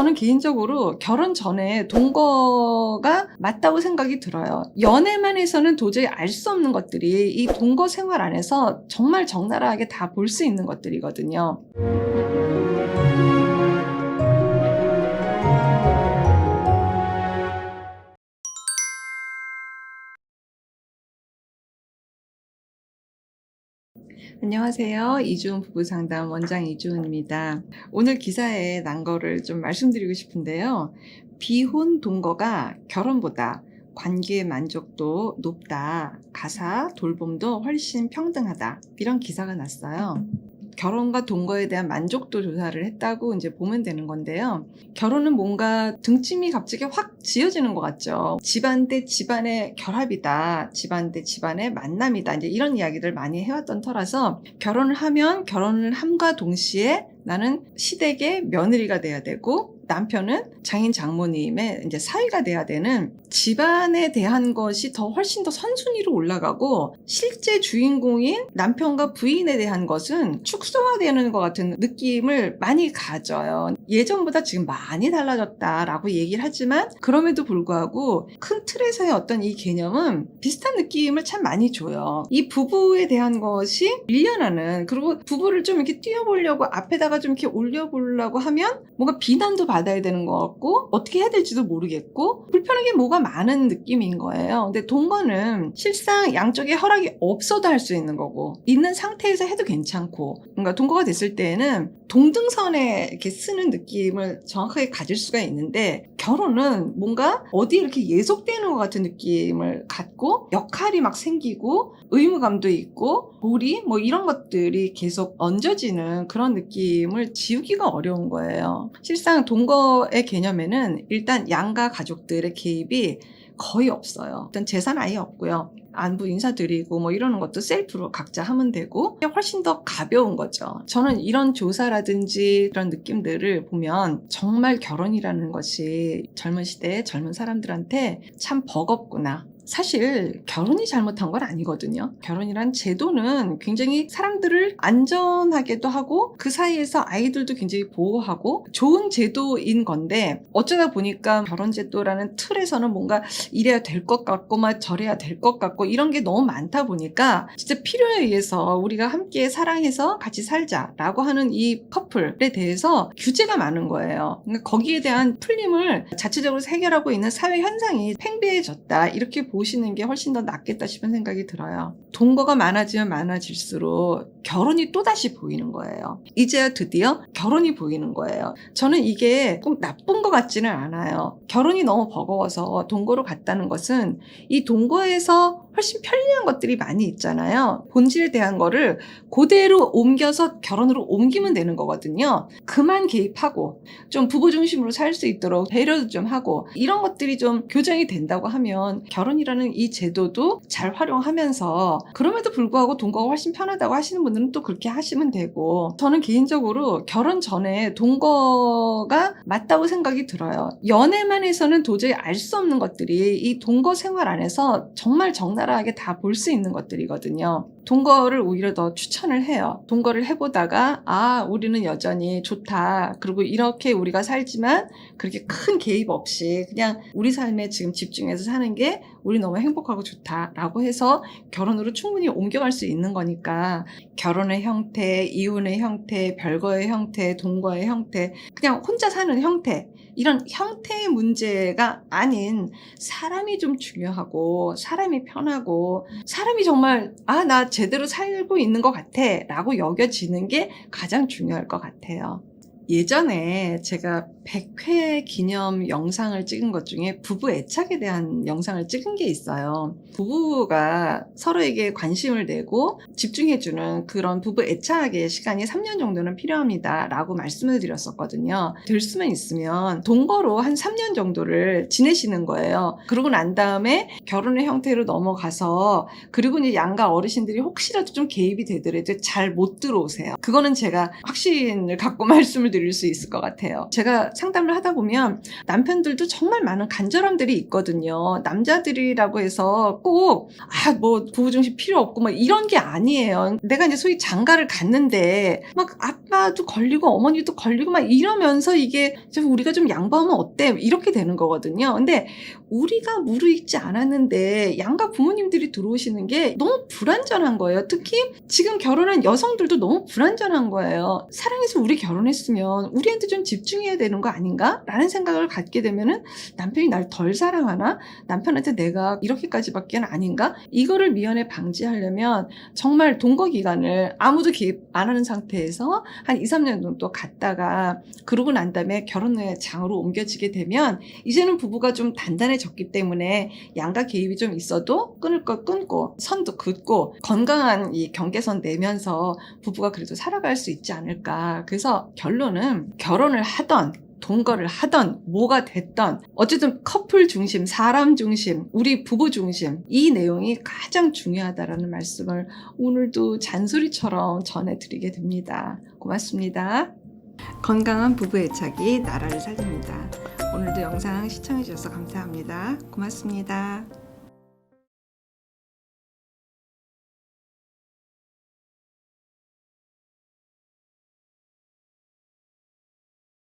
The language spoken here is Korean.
저는 개인적으로 결혼 전에 동거가 맞다고 생각이 들어요. 연애만 해서는 도저히 알 수 없는 것들이 이 동거 생활 안에서 정말 적나라하게 다 볼 수 있는 것들이거든요. 안녕하세요. 이주은 부부상담 원장 이주은입니다. 오늘 기사에 난 거를 좀 말씀드리고 싶은데요. 비혼 동거가 결혼보다 관계의 만족도 높다. 가사, 돌봄도 훨씬 평등하다. 이런 기사가 났어요. 결혼과 동거에 대한 만족도 조사를 했다고 이제 보면 되는 건데요. 결혼은 뭔가 등짐이 갑자기 확 지어지는 것 같죠. 집안 대 집안의 결합이다. 집안 대 집안의 만남이다. 이제 이런 이야기를 많이 해왔던 터라서 결혼을 하면 결혼을 함과 동시에 나는 시댁의 며느리가 돼야 되고 남편은 장인 장모님의 이제 사위가 돼야 되는 집안에 대한 것이 훨씬 더 선순위로 올라가고 실제 주인공인 남편과 부인에 대한 것은 축소화되는 것 같은 느낌을 많이 가져요. 예전보다 지금 많이 달라졌다라고 얘기를 하지만 그럼에도 불구하고 큰 틀에서의 어떤 이 개념은 비슷한 느낌을 참 많이 줘요. 이 부부에 대한 것이 밀려나는, 그리고 부부를 좀 이렇게 띄워보려고 앞에다가 좀 이렇게 올려보려고 하면 뭔가 비난도 받아야 되는 것 같고 어떻게 해야 될지도 모르겠고 불편한 게 뭐가 많은 느낌인 거예요. 근데 동거는 실상 양쪽에 허락이 없어도 할 수 있는 거고 있는 상태에서 해도 괜찮고, 뭔가 동거가 됐을 때에는 동등선에 이렇게 쓰는 느낌을 정확하게 가질 수가 있는데 결혼은 뭔가 어디에 이렇게 예속되는 것 같은 느낌을 갖고 역할이 막 생기고 의무감도 있고 도리 뭐 이런 것들이 계속 얹어지는 그런 느낌을 지우기가 어려운 거예요. 실상 동거의 개념에는 일단 양가 가족들의 개입이 거의 없어요. 일단 재산 아예 없고요. 안부 인사드리고 뭐 이러는 것도 셀프로 각자 하면 되고 훨씬 더 가벼운 거죠. 저는 이런 조사라든지 이런 느낌들을 보면 정말 결혼이라는 것이 젊은 시대의 젊은 사람들한테 참 버겁구나. 사실 결혼이 잘못한 건 아니거든요. 결혼이란 제도는 굉장히 사람들을 안전하게도 하고 그 사이에서 아이들도 굉장히 보호하고 좋은 제도인 건데 어쩌다 보니까 결혼제도라는 틀에서는 뭔가 이래야 될 것 같고 막 저래야 될 것 같고 이런 게 너무 많다 보니까 진짜 필요에 의해서 우리가 함께 사랑해서 같이 살자라고 하는 이 커플에 대해서 규제가 많은 거예요. 그러니까 거기에 대한 풀림을 자체적으로 해결하고 있는 사회 현상이 팽배해졌다. 이렇게 보시는 게 훨씬 더 낫겠다 싶은 생각이 들어요. 동거가 많아지면 많아질수록 결혼이 또다시 보이는 거예요. 이제야 드디어 결혼이 보이는 거예요. 저는 이게 꼭 나쁜 것 같지는 않아요. 결혼이 너무 버거워서 동거로 갔다는 것은 이 동거에서 훨씬 편리한 것들이 많이 있잖아요. 본질에 대한 거를 그대로 옮겨서 결혼으로 옮기면 되는 거거든요. 그만 개입하고 좀 부부 중심으로 살 수 있도록 배려도 좀 하고 이런 것들이 좀 교정이 된다고 하면 결혼이라는 이 제도도 잘 활용하면서 그럼에도 불구하고 동거가 훨씬 편하다고 하시는 분들은 또 그렇게 하시면 되고, 저는 개인적으로 결혼 전에 동거가 맞다고 생각이 들어요. 연애만 해서는 도저히 알 수 없는 것들이 이 동거 생활 안에서 정말 적나라하게 다 볼 수 있는 것들이거든요. 동거를 오히려 더 추천을 해요. 동거를 해보다가 우리는 여전히 좋다. 그리고 이렇게 우리가 살지만 그렇게 큰 개입 없이 그냥 우리 삶에 지금 집중해서 사는 게 우리 너무 행복하고 좋다라고 해서 결혼으로 충분히 옮겨갈 수 있는 거니까 결혼의 형태, 이혼의 형태, 별거의 형태, 동거의 형태, 그냥 혼자 사는 형태, 이런 형태의 문제가 아닌 사람이 좀 중요하고 사람이 편하고 사람이 정말 나 제대로 살고 있는 것 같아 라고 여겨지는 게 가장 중요할 것 같아요. 예전에 제가 100회 기념 영상을 찍은 것 중에 부부 애착에 대한 영상을 찍은 게 있어요. 부부가 서로에게 관심을 내고 집중해주는 그런 부부 애착의 시간이 3년 정도는 필요합니다 라고 말씀을 드렸었거든요. 될 수만 있으면 동거로 한 3년 정도를 지내시는 거예요. 그러고 난 다음에 결혼의 형태로 넘어가서 그리고 이제 양가 어르신들이 혹시라도 좀 개입이 되더라도 잘 못 들어오세요. 그거는 제가 확신을 갖고 말씀을 드리고 드릴 수 있을 것 같아요. 제가 상담을 하다 보면 남편들도 정말 많은 간절함들이 있거든요. 남자들이라고 해서 꼭 뭐 부부 중심 필요 없고 막 이런 게 아니에요. 내가 이제 소위 장가를 갔는데 막 아빠도 걸리고 어머니도 걸리고 막 이러면서 이게 좀 우리가 좀 양보하면 어때? 이렇게 되는 거거든요. 근데 우리가 무르익지 않았는데 양가 부모님들이 들어오시는 게 너무 불완전한 거예요. 특히 지금 결혼한 여성들도 너무 불완전한 거예요. 사랑해서 우리 결혼했으면 우리한테 좀 집중해야 되는 거 아닌가? 라는 생각을 갖게 되면은 남편이 날 덜 사랑하나? 남편한테 내가 이렇게까지밖에 아닌가? 이거를 미연에 방지하려면 정말 동거 기간을 아무도 개입 안 하는 상태에서 한 2, 3년 정도 갔다가 그러고 난 다음에 결혼의 장으로 옮겨지게 되면 이제는 부부가 좀 단단해졌기 때문에 양가 개입이 좀 있어도 끊을 거 끊고 선도 긋고 건강한 이 경계선 내면서 부부가 그래도 살아갈 수 있지 않을까. 그래서 결론은 결혼을 하던 동거를 하던 뭐가 됐던 어쨌든 커플 중심, 사람 중심, 우리 부부 중심 이 내용이 가장 중요하다라는 말씀을 오늘도 잔소리처럼 전해드리게 됩니다. 고맙습니다. 건강한 부부 애착이 나라를 살립니다. 오늘도 영상 시청해 주셔서 감사합니다. 고맙습니다.